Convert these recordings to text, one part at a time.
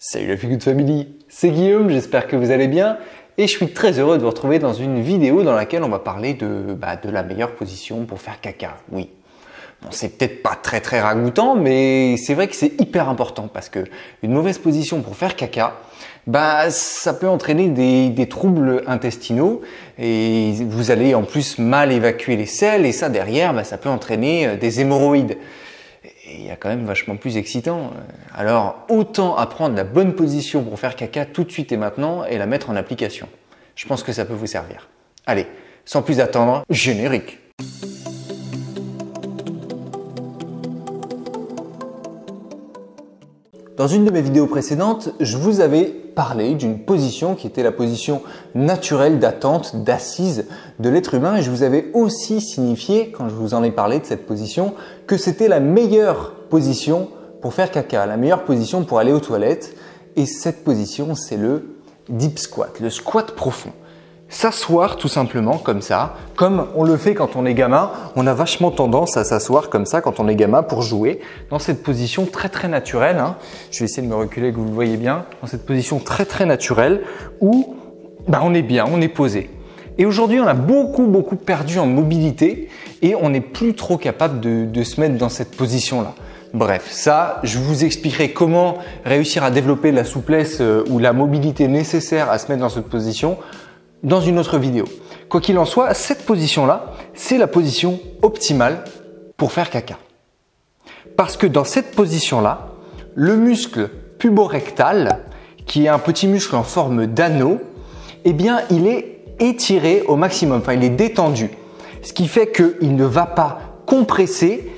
Salut la Feel Good Family, c'est Guillaume, j'espère que vous allez bien et je suis très heureux de vous retrouver dans une vidéo dans laquelle on va parler de la meilleure position pour faire caca. Oui, bon, c'est peut-être pas très ragoûtant, mais c'est vrai que c'est hyper important parce que une mauvaise position pour faire caca, ça peut entraîner des troubles intestinaux et vous allez en plus mal évacuer les selles et ça derrière, ça peut entraîner des hémorroïdes. Et il y a quand même vachement plus excitant. Alors autant apprendre la bonne position pour faire caca tout de suite et maintenant et la mettre en application. Je pense que ça peut vous servir. Allez, sans plus attendre, générique. Dans une de mes vidéos précédentes, je vous avais parlé d'une position qui était la position naturelle d'attente, d'assise de l'être humain et je vous avais aussi signifié, quand je vous en ai parlé de cette position, que c'était la meilleure position pour faire caca, la meilleure position pour aller aux toilettes et cette position c'est le deep squat, le squat profond. S'asseoir tout simplement comme ça, comme on le fait quand on est gamin, on a vachement tendance à s'asseoir comme ça quand on est gamin pour jouer dans cette position très naturelle. Je vais essayer de me reculer que vous le voyez bien, dans cette position très naturelle où on est bien, on est posé. Et aujourd'hui on a beaucoup perdu en mobilité et on n'est plus trop capable de se mettre dans cette position-là. Bref, ça, je vous expliquerai comment réussir à développer la souplesse ou la mobilité nécessaire à se mettre dans cette position dans une autre vidéo. Quoi qu'il en soit, cette position-là, c'est la position optimale pour faire caca. Parce que dans cette position-là, le muscle puborectal, qui est un petit muscle en forme d'anneau, il est étiré au maximum, il est détendu. Ce qui fait qu'il ne va pas compresser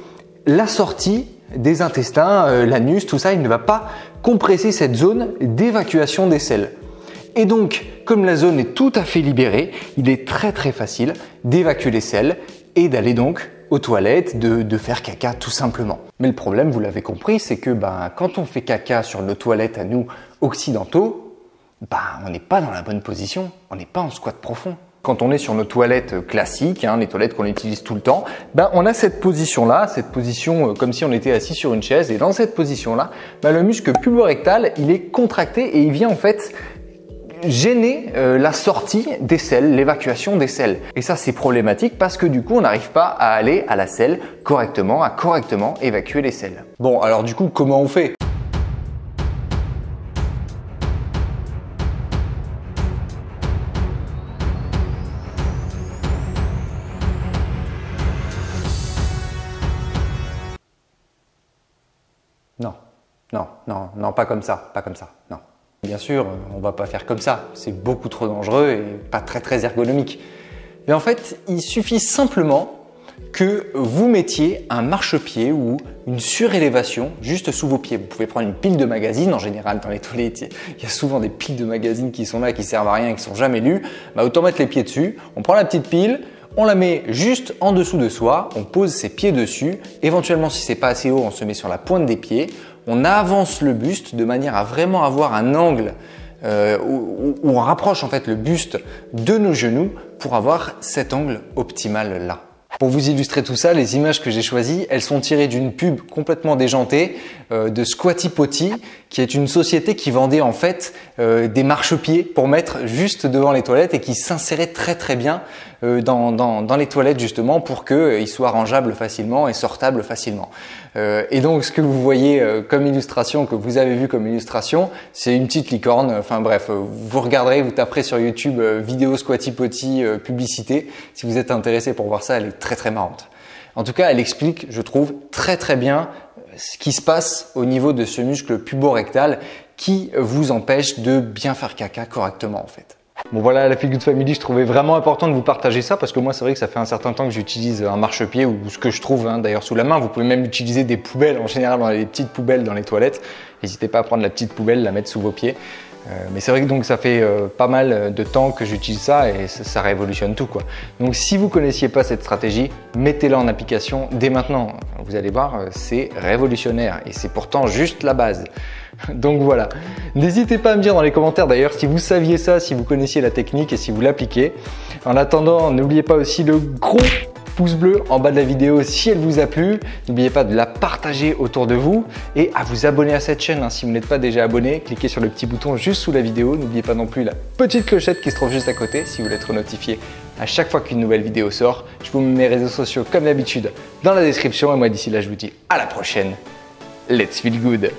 la sortie des intestins, l'anus, tout ça, il ne va pas compresser cette zone d'évacuation des selles. Et donc, comme la zone est tout à fait libérée, il est très facile d'évacuer les selles et d'aller donc aux toilettes, de faire caca tout simplement. Mais le problème, vous l'avez compris, c'est que quand on fait caca sur nos toilettes à nous occidentaux, on n'est pas dans la bonne position, on n'est pas en squat profond. Quand on est sur nos toilettes classiques, les toilettes qu'on utilise tout le temps, on a cette position-là, cette position comme si on était assis sur une chaise. Et dans cette position-là, le muscle puborectal, il est contracté et il vient en fait gêner la sortie des selles, l'évacuation des selles. Et ça, c'est problématique parce que du coup, on n'arrive pas à aller à la selle correctement, à correctement évacuer les selles. Bon, alors du coup, comment on fait ? Non, pas comme ça, non. Bien sûr, on va pas faire comme ça, c'est beaucoup trop dangereux et pas très ergonomique. Mais en fait, il suffit simplement que vous mettiez un marchepied ou une surélévation juste sous vos pieds. Vous pouvez prendre une pile de magazines, en général dans les toilettes, il y a souvent des piles de magazines qui sont là, qui servent à rien et qui sont jamais lus. Autant mettre les pieds dessus, on prend la petite pile, on la met juste en dessous de soi, on pose ses pieds dessus. Éventuellement, si c'est pas assez haut, on se met sur la pointe des pieds. On avance le buste de manière à vraiment avoir un angle où on rapproche en fait le buste de nos genoux pour avoir cet angle optimal là. Pour vous illustrer tout ça, les images que j'ai choisies, elles sont tirées d'une pub complètement déjantée de Squatty Potty, qui est une société qui vendait en fait des marchepieds pour mettre juste devant les toilettes et qui s'insérait très bien dans les toilettes justement pour qu'ils soient rangeables facilement et sortables facilement. Et donc ce que vous voyez comme illustration, que vous avez vu comme illustration, c'est une petite licorne. Enfin bref, vous regarderez, vous taperez sur YouTube vidéo Squatty Potty publicité. Si vous êtes intéressé pour voir ça, elle est très marrante. En tout cas, elle explique, je trouve, très bien ce qui se passe au niveau de ce muscle puborectal qui vous empêche de bien faire caca correctement en fait. Bon voilà, la Feel Good Family, je trouvais vraiment important de vous partager ça parce que moi c'est vrai que ça fait un certain temps que j'utilise un marchepied ou ce que je trouve d'ailleurs sous la main. Vous pouvez même utiliser des poubelles, en général dans les petites poubelles dans les toilettes. N'hésitez pas à prendre la petite poubelle, la mettre sous vos pieds. Mais c'est vrai que donc ça fait pas mal de temps que j'utilise ça et ça révolutionne tout quoi. Donc si vous connaissiez pas cette stratégie, mettez-la en application dès maintenant. Vous allez voir, c'est révolutionnaire et c'est pourtant juste la base. Donc voilà, n'hésitez pas à me dire dans les commentaires d'ailleurs si vous saviez ça, si vous connaissiez la technique et si vous l'appliquez. En attendant, n'oubliez pas aussi le gros pouce bleu en bas de la vidéo si elle vous a plu. N'oubliez pas de la partager autour de vous et à vous abonner à cette chaîne. Si vous n'êtes pas déjà abonné, cliquez sur le petit bouton juste sous la vidéo. N'oubliez pas non plus la petite clochette qui se trouve juste à côté si vous voulez être notifié à chaque fois qu'une nouvelle vidéo sort. Je vous mets mes réseaux sociaux comme d'habitude dans la description et moi d'ici là je vous dis à la prochaine. Let's feel good!